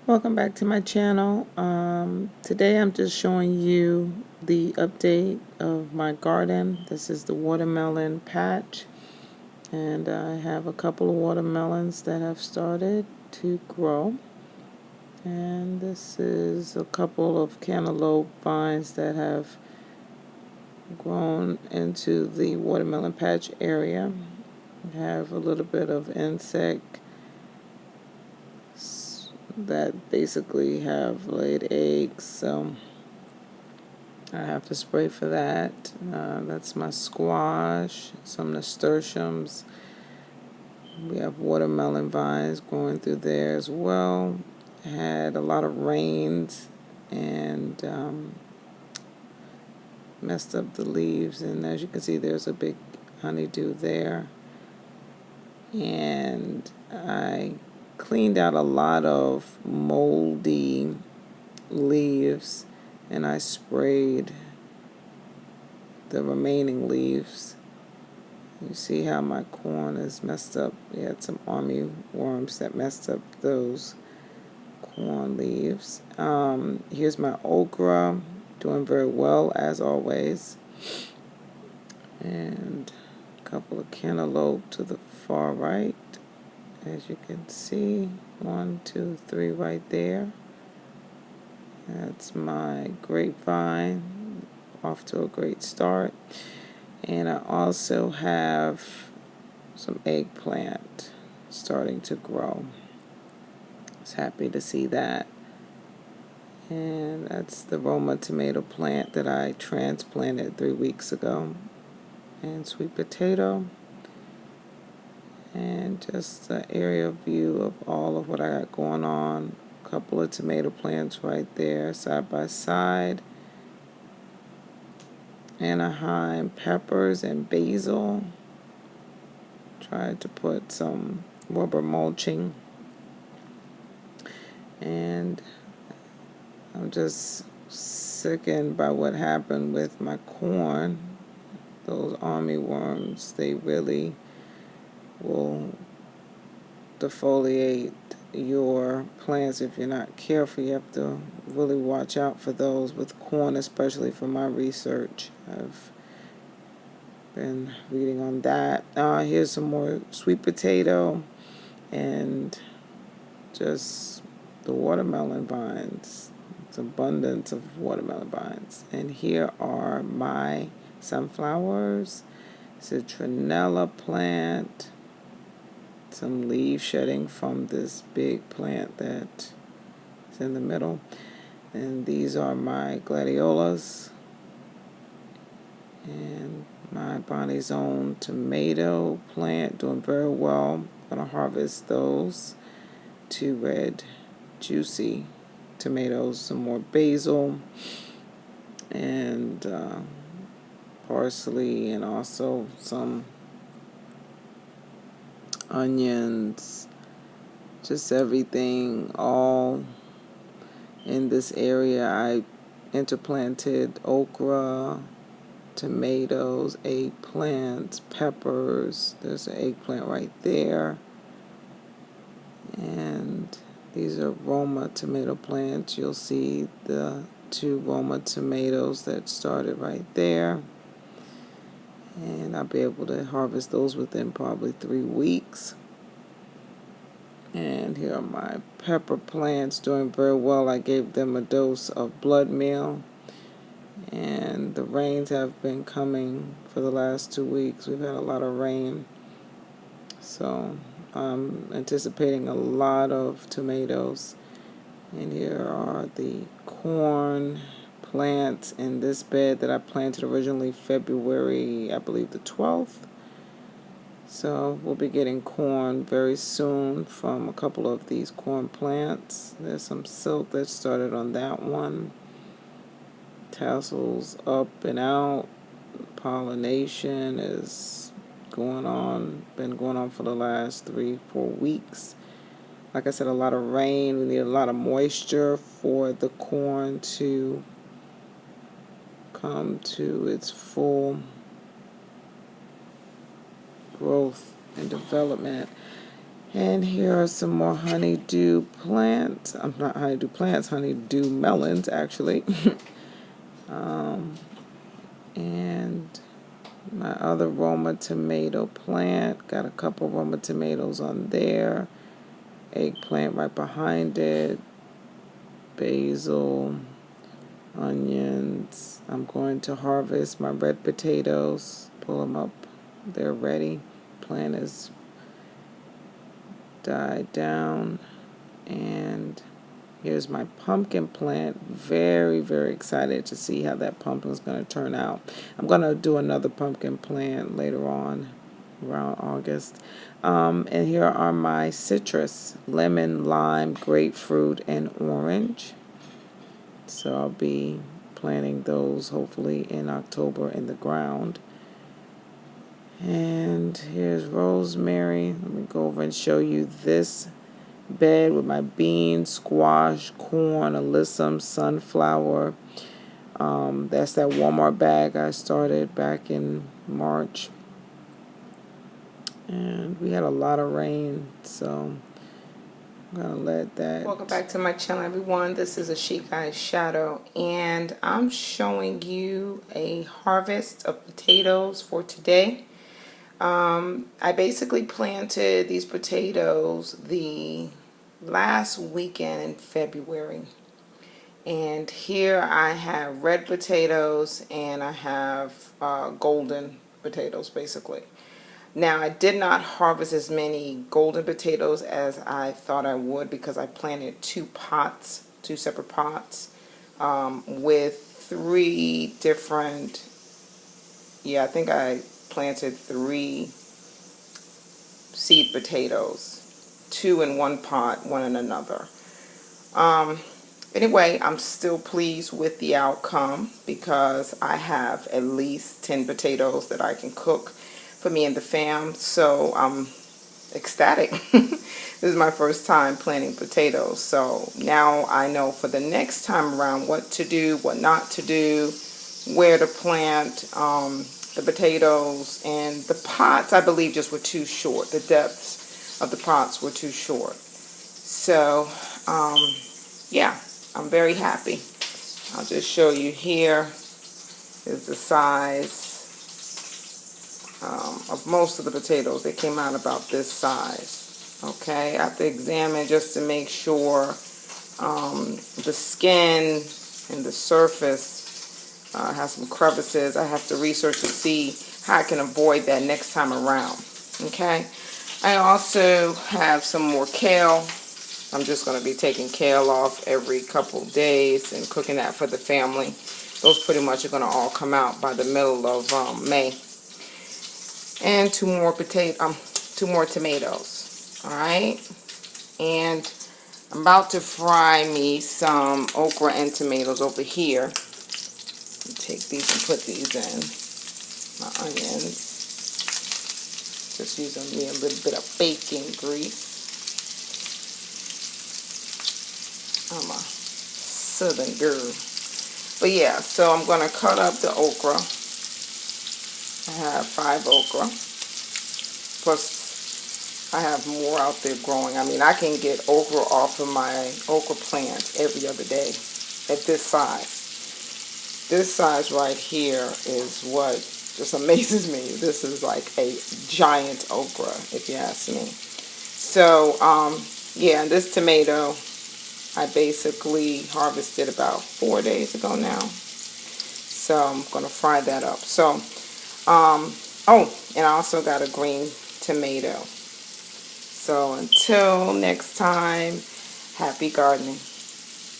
Welcome back to my channel. Today I'm just showing you the update of my garden. This is the watermelon patch, and I have a couple of watermelons that have started to grow, and this is a couple of cantaloupe vines that have grown into the watermelon patch area. I have a little bit of insect that basically have laid eggs, so I have to spray for that. That's my squash, some nasturtiums. We have watermelon vines growing through there as well. Had a lot of rains and messed up the leaves, and as you can see there's a big honeydew there. And I cleaned out a lot of moldy leaves, and I sprayed the remaining leaves. You see how my corn is messed up. We had some army worms that messed up those corn leaves. Here's my okra, doing very well as always. And a couple of cantaloupe to the far right, as you can see. 1, 2, 3 right there. That's my grapevine, off to a great start. And I also have some eggplant starting to grow. I was happy to see that. And that's the Roma tomato plant that I transplanted 3 weeks ago. And sweet potato. And just an area view of all of what I got going on. A couple of tomato plants right there, side by side. Anaheim peppers and basil. Tried to put some rubber mulching. And I'm just sickened by what happened with my corn. Those army worms, they really will defoliate your plants if you're not careful. You have to really watch out for those with corn, especially for my research. I've been reading on that. Here's some more sweet potato and just the watermelon vines. It's abundance of watermelon vines. And here are my sunflowers, citronella plant, some leaf shedding from this big plant that's in the middle. And these are my gladiolas and my Bonnie's Own tomato plant, doing very well. I'm going to harvest those 2 red juicy tomatoes, some more basil and parsley, and also some onions, just everything all in this area. I interplanted okra, tomatoes, eggplants, peppers. There's an eggplant right there. And these are Roma tomato plants. You'll see the 2 Roma tomatoes that started right there. And I'll be able to harvest those within probably 3 weeks. And here are my pepper plants, doing very well. I gave them a dose of blood meal. And the rains have been coming for the last 2 weeks. We've had a lot of rain. So I'm anticipating a lot of tomatoes. And here are the corn plants in this bed that I planted originally February, I believe the 12th. So we'll be getting corn very soon from a couple of these corn plants. There's some silk that started on that one. Tassels up and out. Pollination is been going on for the last 3-4 weeks. Like I said, a lot of rain. We need a lot of moisture for the corn to come to its full growth and development. And here are some more honeydew plants. I'm not honeydew plants, honeydew melons actually. And my other Roma tomato plant. Got a couple Roma tomatoes on there. Eggplant right behind it. Basil, onions. I'm going to harvest my red potatoes. Pull them up. They're ready. Plant is died down. And here's my pumpkin plant. Very, very excited to see how that pumpkin is going to turn out. I'm going to do another pumpkin plant later on around August. And here are my citrus: lemon, lime, grapefruit, and orange. So I'll be planting those hopefully in October in the ground. And here's rosemary. Let me go over and show you this bed with my beans, squash, corn, alyssum, sunflower. That's that Walmart bag I started back in March. And we had a lot of rain, so I'm going to let that. Welcome back to my channel, everyone. This is a Chic Eye Shadow, and I'm showing you a harvest of potatoes for today. I basically planted these potatoes the last weekend in February. And here I have red potatoes and I have golden potatoes basically. Now I did not harvest as many golden potatoes as I thought I would because I planted two separate pots with three different, I think I planted 3 seed potatoes, 2 in one pot, 1 in another. Anyway, I'm still pleased with the outcome because I have at least 10 potatoes that I can cook for me and the fam, so I'm ecstatic. This is my first time planting potatoes, so now I know for the next time around what to do, what not to do, where to plant the potatoes. And the pots, I believe, just were too short. The depths of the pots were too short. So yeah, I'm very happy. I'll just show you here is the size of most of the potatoes. They came out about this size. Okay, I have to examine just to make sure the skin and the surface has some crevices. I have to research to see how I can avoid that next time around. Okay, I also have some more kale. I'm just going to be taking kale off every couple days and cooking that for the family. Those pretty much are going to all come out by the middle of May. And 2 more tomatoes. All right. And I'm about to fry me some okra and tomatoes over here. Take these and put these in. My onions. Just using me a little bit of bacon grease. I'm a southern girl. But yeah, so I'm going to cut up the okra. I have 5 okra. Plus, I have more out there growing. I mean, I can get okra off of my okra plant every other day at this size. This size right here is what just amazes me. This is like a giant okra, if you ask me. So, yeah, this tomato I basically harvested about 4 days ago now. So I'm going to fry that up. So, oh, and I also got a green tomato. So until next time, happy gardening.